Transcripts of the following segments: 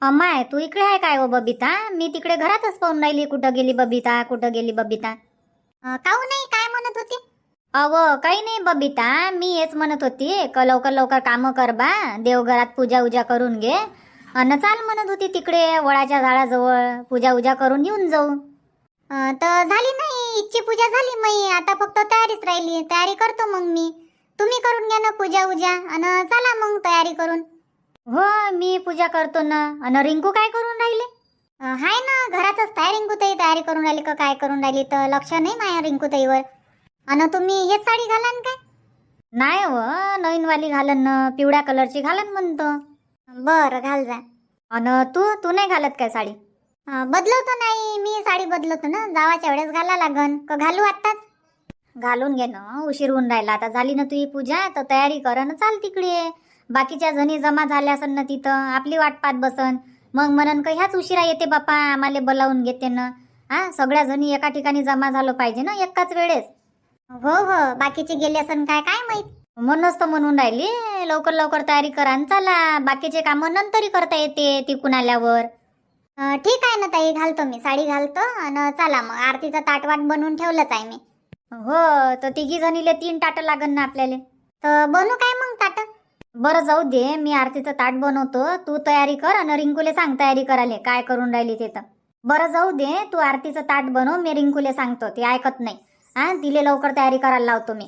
अम्माय तू इकडे आहे काय हो बबिता? मी तिकडे घरातच पाहून राहिली. कुठं गेली बबिता, कुठं गेली बबिता? काहू नाही, काय म्हणत होती? अव काही नाही बबिता, मी हेच म्हणत होती का लवकर लवकर कामं कर बा, देवघरात पूजा उजा करून घे. अन चाल म्हणत होती तिकडे वडाच्या झाडाजवळ पूजा उजा करून येऊन जाऊ. तर झाली नाही, इच्छी पूजा झाली. मी आता फक्त तयारीच राहिली. तयारी करतो मग मी. तुम्ही करून घ्या ना पूजा उजा आणि चला मग तयारी करून. हो मी पूजा करतो ना. अन रिंकू काय करून राहिले? हाय ना घरातच. काय रिंकूताई तयारी करून राहिली का काय करून राहिली तर लक्ष नाही माझ्या रिंकूताईवर. आणि तुम्ही हेच साडी घालान काय? नाही व नवीन वाली घालन ना, पिवळ्या कलरची घालन म्हणतो. बरं घाल जा. अन तू तू नाही घालत काय साडी? बदलवतो नाही मी साडी, बदलवतो ना. जावाच्या वेळेस घाला लागन का घालू आत्ताच? घालून घे ना, उशीर होऊन राहिला. आता झाली ना तुझी पूजा तर तयारी कर ना चाल तिकडे. बाकीच्या जणी जमा झाल्या असन ना तिथं, आपली वाट पाहत बसन. मग म्हणन का ह्याच उशिरा येते बापा, आम्हाला बोलावून घेते ना. सगळ्या जणी एका ठिकाणी जमा झालं पाहिजे ना एकाच वेळेस. हो हो, बाकीचे गेले असन काय काय माहित. म्हणूनच तर म्हणून राहिली लवकर लवकर तयारी करा आणि चला. बाकीचे कामं नंतरही करता येते तिकून आल्यावर. ठीक आहे ना ताई, घालतो मी साडी घालतो आणि चला मग. आरतीचं ताटवाट बनवून ठेवलंच आहे मी. हो तर तिघी जणीले 3 ताटं लागन ना आपल्याला. तर बनू काय मग ताट? बरं जाऊ दे, मी आरतीचं ताट बनवतो, तू तयारी कर आणि रिंकूले सांग तयारी करायला काय करून राहिली ते. तर बरं जाऊ दे, तू आरतीचं ताट बनव, मी रिंकूले सांगतो. ती ऐकत नाही. तिले लवकर तयारी करायला लावतो मी.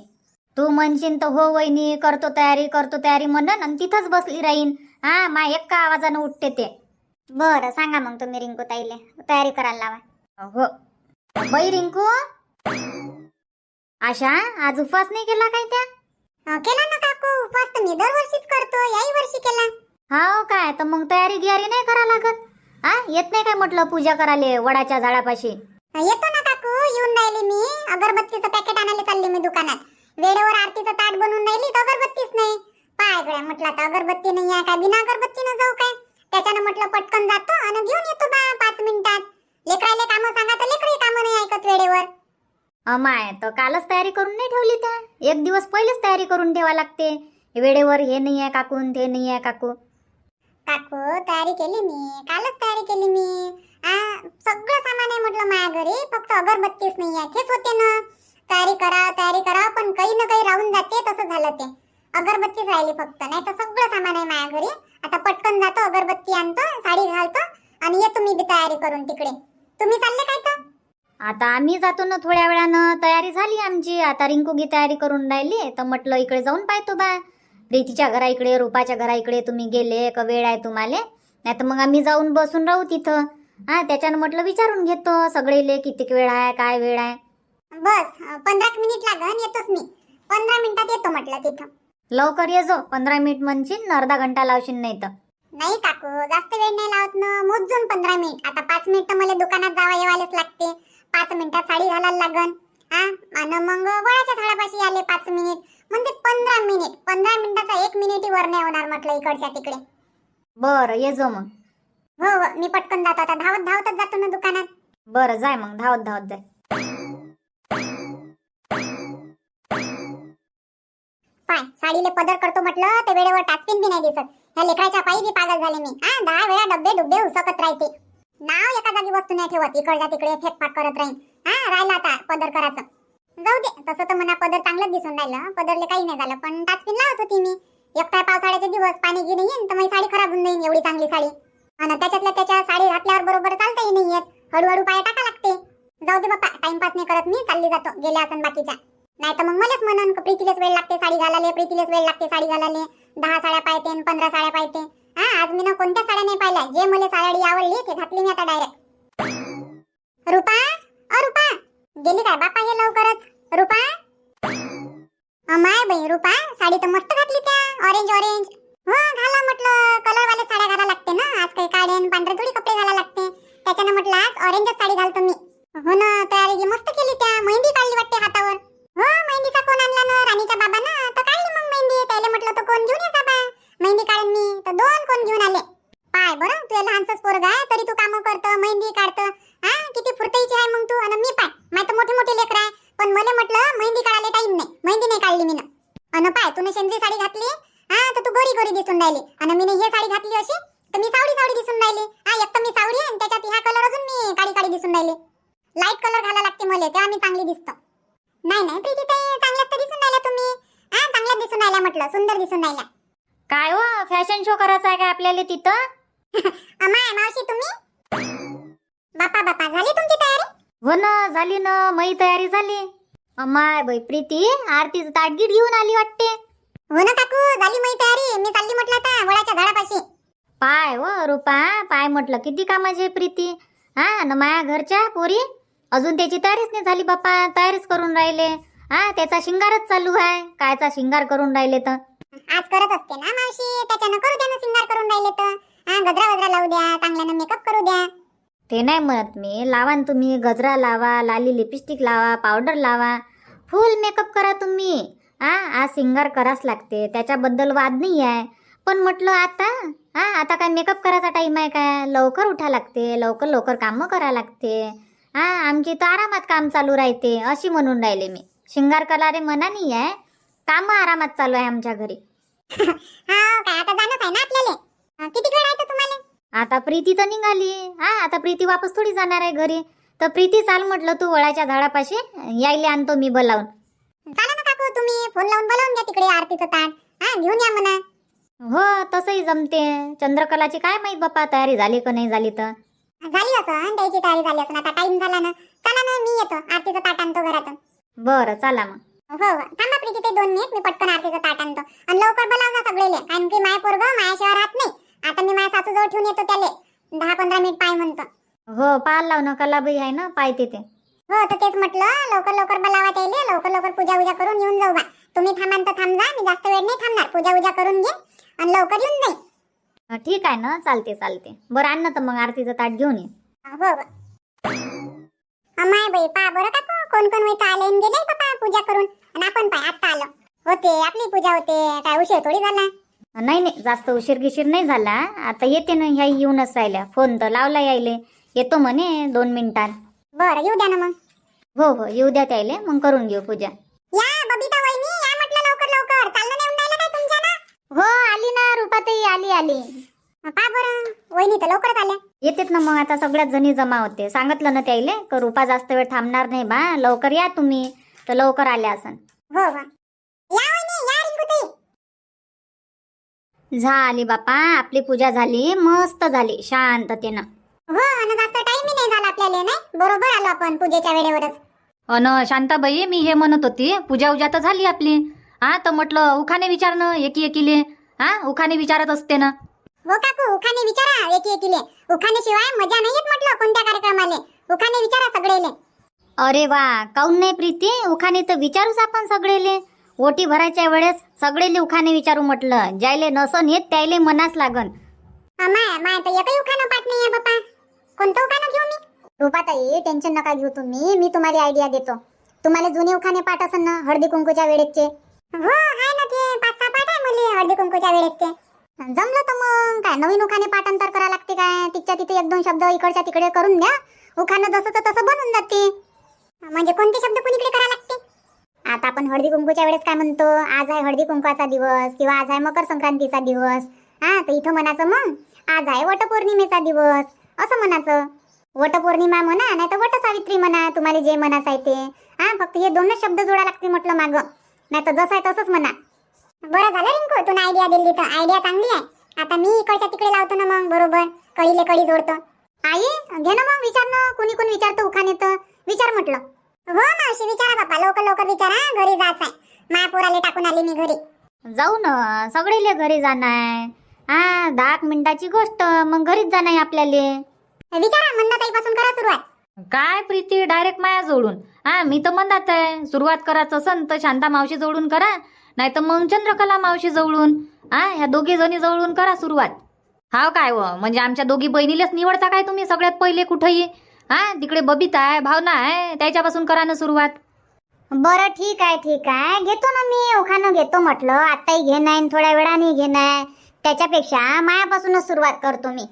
तू म्हणशील तर हो वहिनी करतो तयारी म्हणन आणि तिथंच बसली राहीन. मा एका आवाजानं उठते ते. बरं सांगा मग तुम्ही रिंकूताईले तयारी करायला लावा. हो बाई रिंकू, आशा आज उपवास नाही केला काय त्या? केला ना काकू, उपवास तर मी दरवर्षीच करतो, याही वर्षी केला. हाव काय? तर मग तयारी गियारी नाही करा लागत? येत नाही काय म्हटलं पूजा करायले वडाच्या झाडापाशी? येतो ना काकू, येऊन राहिली मी. अगरबत्तीचं पॅकेट आणायला चालली मी दुकानात. वेळेवर आरतीचं ताट बनवून राहिली तर अगरबत्तीच नाही. पाय गड्या, म्हटलं आता अगरबत्ती नाही आहे काय, बिना अगरबत्तीनं जाऊ काय? त्याच्यानं म्हटलं पटकन जातो आणि घेऊन येतो बा 5 मिनिटात. लेकराले कामं सांगा तर लेकरही कामं नाही ऐकत वेळेवर. अमाय तर कालच तयारी करून नाही ठेवली त्या? एक दिवस पहिलेच तयारी करून ठेवा लागते वेळेवर. हे नाही आहे काकून, ते नाही आहे काकू. काकू तयारी केली मी, कालच तयारी केली मी. सगळं सामान आहे म्हटलं माझ्या घरी, फक्त अगरबत्तीच नाही आहे. तेच होते ना, तयारी करा पण काही ना काही राहून जाते. तसं झालं ते, अगरबत्तीच राहिली फक्त. नाही तर सगळं सामान आहे माझ्या घरी. आता पटकन जातो, अगरबत्ती आणतो, साडी घालतो आणि येतो मी बी तयारी करून तिकडे. तुम्ही चालले काय तर? आता आम्ही जातो ना थोड्या वेळानं. तयारी झाली आमची. आता रिंकूगी तयारी करून राहिली तर म्हटलं इकडे जाऊन पाहतो बा, प्रीतीच्या घरा इकडे, रूपाच्या घरा इकडे तुम्ही गेले का वेळ आहे तुम्हाला? नाही तर मग आम्ही जाऊन बसून राहू तिथं. त्याच्यानं म्हटलं विचारून घेतो सगळेले किती वेळ आहे, काय वेळ आहे. बस 15 मिनिट लागन, येतोच मी. 15 मिनिटात येतो म्हटलं तिथं. लवकर ये जो. 15 मिनिट म्हणशील, अर्धा घंटा लावशील नाही तर. नाही काकू, जास्त वेळ नाही लावत ना, मोजून 15 मिनिट. आता 5 मिनिट मला दुकानात जावा येवायलाच लागते. 5 मिनिटात साडी घालायला लागन. आणि मग वडाच्या झाडापाशी आले 5 मिनिट म्हणजे 15 मिनिट. 15 मिनिटाचा 1 मिनिटही वर नाही होणार म्हटलं इकडच्या तिकडे. बरं ये जो मग. हो हो, मी पटकन जातो आता. धावतच जातो ना दुकानात. बरं जाय मग, धावत जाय. पाय साडीले पदर करतो म्हटलं तर वेळेवर टाचपिन बी नाही दिसत. ह्या लेकराच्या पायी बी पागल झाले मी. 10 वेळा डब्बे डुब्बे उसकत राहते. नाव एका जागी वस्तू नाही ठेवत, इकडच्या तिकडे फेकफाक करत राहीन. राहिला आता पदर करायचं. जाऊ दे, तसं तर म्हणा पदर चांगलंच दिसून राहिलं. पदरले काही नाही झालं, पण टाचपिन लावत होती मी. एकटा पावसाळ्याचे दिवस, पाणी गिनी येईन तर माझी साडी खराब होऊन जाईन, एवढी चांगली साडी. आणि त्याच्यातल्या त्याच्या साडी घातल्यावर बरोबर चालताही नाही येत, हळूहळू पाय टाका लागते. जाऊ दे बाप्पा, टाइमपास नाही करत मी, चालली जातो. गेल्या असन बाकीच्या. नाही तर मग मलाच म्हणन प्रीतीलेच वेळ लागते साडी घालाले, प्रीतीलेच वेळ लागते साडी घालाले. 10 साड्या पाहते, 15 साड्या पाहते. आज मी ना कोणत्या साड्या नाही पाहिल्या. जे मला साडी आवडली ते घातली मी आता डायरेक्ट. रूपा, रूपा गेली काय बापा हे लवकरच? रूपा, माय बाई रूपा, साडी तर मस्त घातली त्या, ऑरेंज ऑरेंज. हो घाला म्हटलं, कलर वाले साड्या घाला लागते ना. आज काही काळे आणि पांढरे थोडी कपडे घाला लागते. त्याच्यानं म्हटलं आज ऑरेंजच साडी घालतो मी. हो ना, तयारी मस्त केली त्या. मेहंदी काढली वाटते हातावर. हो मेहंदीचा कोण आणला ना, राणीच्या बाबांना. तर काढली मग मेहंदी. त्याला म्हटलं तर कोण घेऊन ये बाबा, मेहंदी काढून मी. तर 2 कोण घेऊन आले. पाय बरं, तू लहानसंच पोरगा आहे तरी तू कामं करतं, मेहंदी काढतं. किती फुरताईची आहे मग तू. आणि मी पाय, माय तर मोठी मोठी लेकर आहे, पण मला म्हटलं मेहंदी काढायला टाइम नाही, मेहंदी नाही काढली मी ना. आणि पाय, तू शेंद्री साडी घातली तर तू गोरी गोरी दिसून राहिली. आणि मी हे साडी घातली अशी तर मी सावडी सावडी दिसून राहिली. लाईट कलर घाला लागते मला, तेव्हा मी चांगली दिसतो. नाही नाही प्रीती ताई, चांगल्याच तर दिसून राहिल्या तुम्ही. हा, चांगल्याच दिसून राहिल्या म्हटलं, सुंदर दिसून राहिल्या. काय हो, फॅशन शो करायचा आहे का आपल्याला तिथं? अमाय मावशी तुम्ही, बापा बापा झाली तुमची तयारी? हो ना, झाली ना, मई तयारी झाली. अमाय बाई प्रीती आरतीचं ताटगीट घेऊन आली वाटते. हो ना काकू, झाली माझी तयारी. मी चालली म्हटलं आता वडाच्या झाडापाशी. पाय हो रुपा, पाय म्हटलं किती कामाची आहे प्रीती. हा न माया घरच्या पोरी अजून त्याची तयारीच नाही झाली बापा, तयारीच करून राहिले. हा, त्याचा शिंगारच चालू आहे. कायचा शिंगार करून राहिले तर आज करत असते ना मावशी, त्याच्यानं करू द्या ना सिंगार करून राहिले तर. हा, गजरा वजरा लावू द्या, चांगल्यानं मेकअप करू द्या. ते नाही म्हणत मी. लावा न तुम्ही, गजरा लावा, लाली लिपस्टिक लावा, पावडर लावा, फुल मेकअप करा तुम्ही. हा, आज सिंगार कराच लागते, त्याच्याबद्दल वाद नाही आहे. पण म्हटलं आता काय मेकअप करायचा टाइम आहे काय? लवकर उठा लागते, लवकर लवकर कामं करा लागते. हा, आमची तर आरामात काम चालू राहते अशी म्हणून राहिले मी. शिंगार कलारे मना नाही आहे, कामं आरामात चालू आहे आमच्या घरी. हा काय आता जाणंच आहे ना आपल्याला. किती वेळ आहे तर तुम्हाला? आता प्रीती तर निघाली. हा, आता प्रीती वापस थोडी जाणार आहे घरी. तर प्रीती चाल म्हटलं तू वडाच्या झाडापाशी, यायले आणतो मी बोलावून. चला ना काकू, तुम्ही फोन लावून बोलावून घ्या तिकडे आरतीचं ताट. हा, घेऊन या म्हणा. हो तसंही जमते. चंद्रकलाची काय माहित बापा तयारी झाली का नाही झाली तर. झाली असं, त्याची तयारी झाली असं. आता टाइम झाला ना. चला ना, मी येतो, आरतीचं ताट आणतो घरातून. बरं चला मग. हो हो, थांबा प्रीती ते 2 मिनिट, मी पटकन आरतीचं ताट आणतो. आणि लवकर बोलावजा सगळेले, कारण की माय पोरग मायाशिवाय राहत नाही. आता मी माझ्या सासूजवळ ठेवून येतो त्याले. 10-15 मिनिट पाय म्हणतो. हो पाल लाव ना, कलाबाई आहे ना पायते ते. हो, तर तेच म्हटलं, लवकर लवकर बोलावा त्याले, लवकर लवकर पूजा उजा करून येऊन जाऊ बा. तुम्ही थांबान तर थांब जा, मी जास्त वेळ नाही थांबणार. पूजा उजा करून घे आणि लवकर येऊन जाईन. ठीक आहे ना, चालते चालते. बरं आण ना तर मग आरतीचं ताट घेऊन ये. हो हो. अमाय बाई पा बरं काकू, कोण कोण होईत आले आणि गेले बापा पूजा करून. आणि आपण पाय आता आलो होते, आपली पूजा होते. काय उशीर थोडी झाला? नाही नाही, जास्त उशीर गिशीर नाही झाला. आता येते ना, ह्या येऊनच राहिल्या. फोन तर लावला यायले, येतो म्हणे 2 मिनिटात. बरं येऊ द्या ना मग. हो हो येऊ द्या त्याले, मग करून घेऊ पूजा. या बबिता वहिनी, या म्हटलं लवकर लवकर. चाललं नाही उंडायला काय तुमच्या ना? हो आली ना रुपाताई, आली. पा बरं, वहिनी तर लवकरच आल्या. येतेत ना मग, आता सगळ्याच जणी जमा होते. सांगितलं ना त्याले का रुपा जास्त वेळ थांबणार नाही बा, लवकर या तुम्ही. तर लवकर आल्या असन. हो हो, या वहिनी, या रिंकूताई. झाली बापा, आपली पूजा झाली, मस्त झाली शांततेनं. हो, आणि जास्त टाइमही नाही झाला आपल्याला. नाही, बरोबर आलो आपण पूजेच्या वेळेवरच. अन शांताबाई, मी हे म्हणत होती, पूजा उजा तर झाली आपली. हा, तर म्हटलं उखाने विचारणं एकीले. हा, उखाने विचारत असते ना. हो काकू, उखाने विचारा एकीले. उखाने शिवाय मजा नाही येत म्हटलं कोणत्या कार्यक्रमाले. उखाने विचारा सगळेले. अरे वा, काऊन नाही प्रीती, उखाणे तर विचारूच आपण सगळेले. ओटी भरायच्या वेळेस सगळेले उखाणे विचारू म्हटलं. ज्याले नसन येत त्याले मनास लागन. माय तर एकही उखाणं पाठ नाही आहे बापा. कोणतं उखाणं घेऊ मी? रुपाताई टेन्शन नका घेऊ तुम्ही, मी तुम्हाला आयडिया देतो. तुम्हाला जुने उखाणे पाठ असन ना, हळदी कुंकूच्या वेळेचे? हो आहे ना, ते 5-6 पाठ आहे मला हळदी कुंकूच्या वेळेचे. जमलं तर मग काय नवीन उखाणे पाठांतर करा लागते काय? तिच्या तिथे 1-2 शब्द इकडच्या तिकडे करून द्या, उखाणं जसंच तसं बनून जाते. म्हणजे कोणते शब्द कोणीकडे करा लागते? आता आपण हळदी कुंकूच्या वेळेस काय म्हणतो, आज आहे हळदी कुंकवाचा दिवस किंवा आज आहे मकर संक्रांतीचा दिवस. हा, तर इथं म्हणायचं मग आज आहे वटपौर्णिमेचा दिवस असं म्हणायचं. वटपौर्णिमा म्हणा नाही तर वटसावित्री म्हणा, तुम्हाला जे म्हणायचं आहे ते. हा, फक्त हे 2च शब्द जोडा लागते म्हटलं मागं, नाही तर जसं आहे तसंच म्हणा. बरं झालं रिंकू, तू आयडिया दिली तर. आयडिया चांगली आहे. आता मी इकडच्या तिकडे लावतो ना मग, बरोबर कळीले कळी जोडतो. आई घे ना मग, विचार ना, कोणी कोण विचारतो उखाणे तर विचार म्हटलं. हो मावशी विचारा बापा, लवकर लवकर विचारा, घरी जायचं आहे. मायापुराले टाकून आली मी घरी. जाऊ ना, सगळेले घरी जाणार. हा, 10 मिनिटाची गोष्ट, मग घरीच जाणार आपल्याले. विचारा, मंदाताईपासून करा सुरुवात. काय प्रीती, डायरेक्ट माया जोडून? हा, मी तर म्हणत आहे, सुरुवात करायचं असन तर शांता मावशी जवळून करा, नाही तर मग चंद्रकला मावशी जवळून. हा, ह्या दोघी जणी जवळून करा सुरुवात. हाव काय व, म्हणजे आमच्या दोघी बहिणीलेच निवडता काय तुम्ही सगळ्यात पहिले कुठेही? हा, तिकडे बबिता आहे, भावना आहे, त्याच्यापासून करा ना सुरुवात. बरं ठीक आहे घेतो ना मी उखाणं घेतो म्हटलं. आताही घेणार, थोड्या वेळाने घेणार. त्याच्यापेक्षा मायापासूनच सुरुवात करतो मी.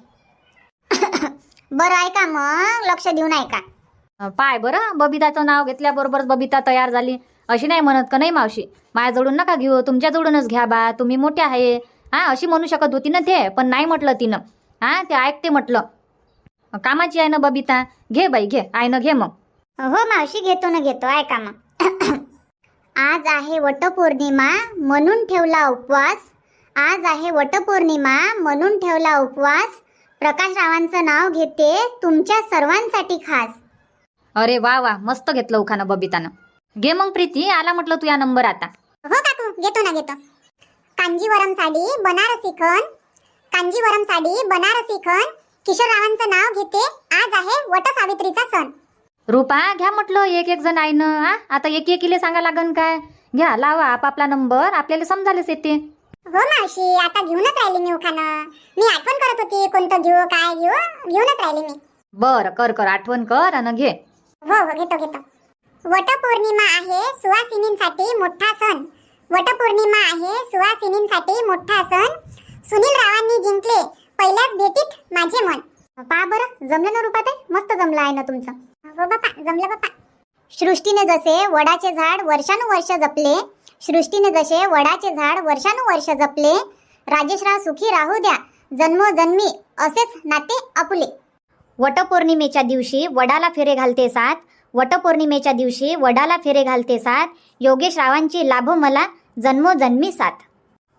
बरं ऐका मग, लक्ष देऊन ऐका. पाय बरं, बबिताचं नाव घेतल्याबरोबरच बबिता तयार झाली अशी नाही म्हणत का नाही मावशी? माझ्या जवळून नका घेऊ, तुमच्या जवळूनच घ्या बा, तुम्ही मोठ्या आहे. हा, अशी म्हणू शकत होती ना ते, पण नाही म्हटलं तिनं. हा, ते ऐकते म्हटलं. कामाची आहे ना बबिता, घे बाई घे, आईनं घे मग. हो मावशी, घेतो ना घेतो, ऐका मग. आज आहे वटपौर्णिमा म्हणून ठेवला उपवास. आज आहे वटपौर्णिमा म्हणून ठेवला उपवास. प्रकाश रावांचं नाव घेते तुमच्या सर्वांसाठी खास. अरे वा वा, मस्त घेतलं उखाणं बबितानं. घे मग प्रीती, आला म्हटलं तुझा नंबर आता. हो काकू, घेतो ना घेतो. कांजीवरम साडी बनारसी खण, कांजीवरम साडी बनारसी खण. किशोररावांचं नाव घेते, आज आहे वटसावित्रीचा सण. रुपा घ्या म्हटलं, एक एक जण आहे ना. आता एक एकीले सांगा लागन काय. घ्या, लावा आपापला नंबर, आपल्याला समजायलाच येते. हो मावशी, आता घेऊनच राहिली मी उखाणं. मी आठवण करत होती कोणतं घेऊ काय घेऊ, घेऊनच राहिली मी. बर, कर कर, आठवण कर आणि घे. हो हो, घेतो घेतो. वटपौर्णिमा आहे सुवासिनींसाठी मोठा सण. वटपौर्णिमा आहे सुवासिनींसाठी मोठा सण. सुनील रावांनी जिंकले पहिल्याच भेटीत माझे मन. पहा बरं, जमलं ना रुपाताई? मस्त जमलं आहे ना तुमचं. हो बापा, जमलं बापा. सृष्टीने जसे वडाचे झाड वर्षानुवर्ष जपले, सृष्टीने जसे वडाचे झाड वर्षानुवर्ष जपले, राजेशराव सुखी राहू द्या जन्मोजन्मी असेच नाते आपुले. वटपौर्णिमेच्या दिवशी वडाला फेरे घालते साथ, वटपौर्णिमेच्या दिवशी वडाला फेरे घालते साथ, योगेश रावांची लाभो मला जन्मोजन्मी साथ.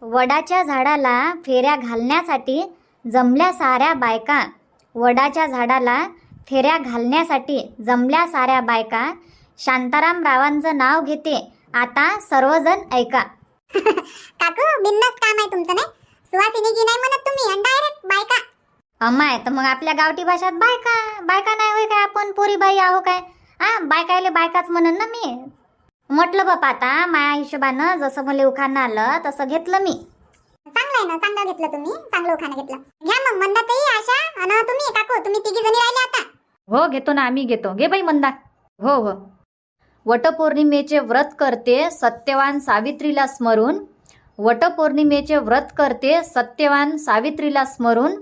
वडाच्या झाडाला फेऱ्या घालण्यासाठी जमल्या साऱ्या बायका, वडाच्या झाडाला फेऱ्या घालण्यासाठी जमल्या साऱ्या बायका. शांताराम रावांचं नाव घेते आता सर्वजण ऐका. काकू, बिंदास काम आहे तुमचं. नाही सुवासिनी की नाही म्हणत तुम्ही, आणि डायरेक्ट बायका. अम्माय, तर मग आपल्या गावठी भाषात बायका. बायका नाही होय काय, आपण पोरी बाई आहो काय? बायकायले बायकाच म्हणन ना मी. म्हटलं बापा, आता माझ्या हिशोबानं जसं मला उखाणं आलं तसं घेतलं मी. चांगलं आहे ना, चांगलं घेतलं तुम्ही, चांगलं उखाणं घेतलं. घ्या मग मंदाताई, आशा आणि तुम्ही काकू, तुम्ही तिघी जणी राहिले आता. हो घेतो ना, आम्ही घेतो. घे बाई मंदा. हो हो. वटपौर्णिमेचे व्रत करते सत्यवान सावित्रीला स्मरून, वटपौर्णिमेचे व्रत करते सत्यवान सावित्रीला स्मरून,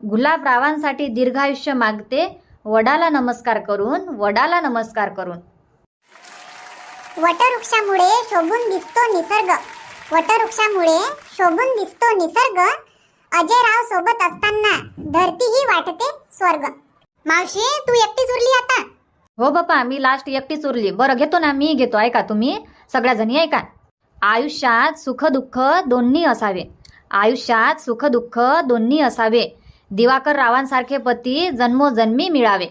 गुलाबरावांसाठी दीर्घायुष्य मागते वडाला नमस्कार करून, वडाला नमस्कार करून. वटवृक्षामुळे शोभून दिसतो निसर्ग, वटवृक्षामुळे शोभून दिसतो निसर्ग. अजयराव सोबत असताना धरती ही वाटते स्वर्ग. मावशी, तू एकटीच उरली आता. हो बापा, मी लास्ट एकटीच उरली. बरं घेतो ना, मी घेतो. ऐका तुम्ही सगळ्या जणी, ऐका. आयुष्यात सुख दुःख दोन्ही असावे, आयुष्यात सुख दुःख दोन्ही असावे. दिवाकर रावांसारखे पती जन्मोजन्मी मिळावे.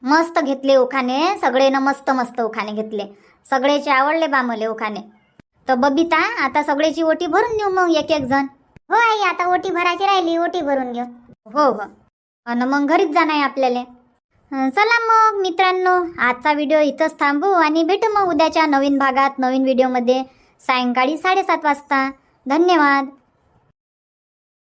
मस्त घेतले उखाणे सगळेनं, मस्त मस्त उखाणे घेतले. सगळेचे आवडले बा मले उखाणे. तर बबिता, आता सगळेची ओटी भरून देऊ मग एक एक जण. हो आई, आता ओटी भरायची राहिली, ओटी भरून घेऊ. हो हो, आणि मग घरीच जाणं आहे आपल्याला. चला मग मित्रांनो, आजचा व्हिडिओ इथंच थांबू आणि भेटू मग उद्याच्या नवीन भागात, नवीन व्हिडिओमध्ये सायंकाळी 7:30 वाजता. धन्यवाद.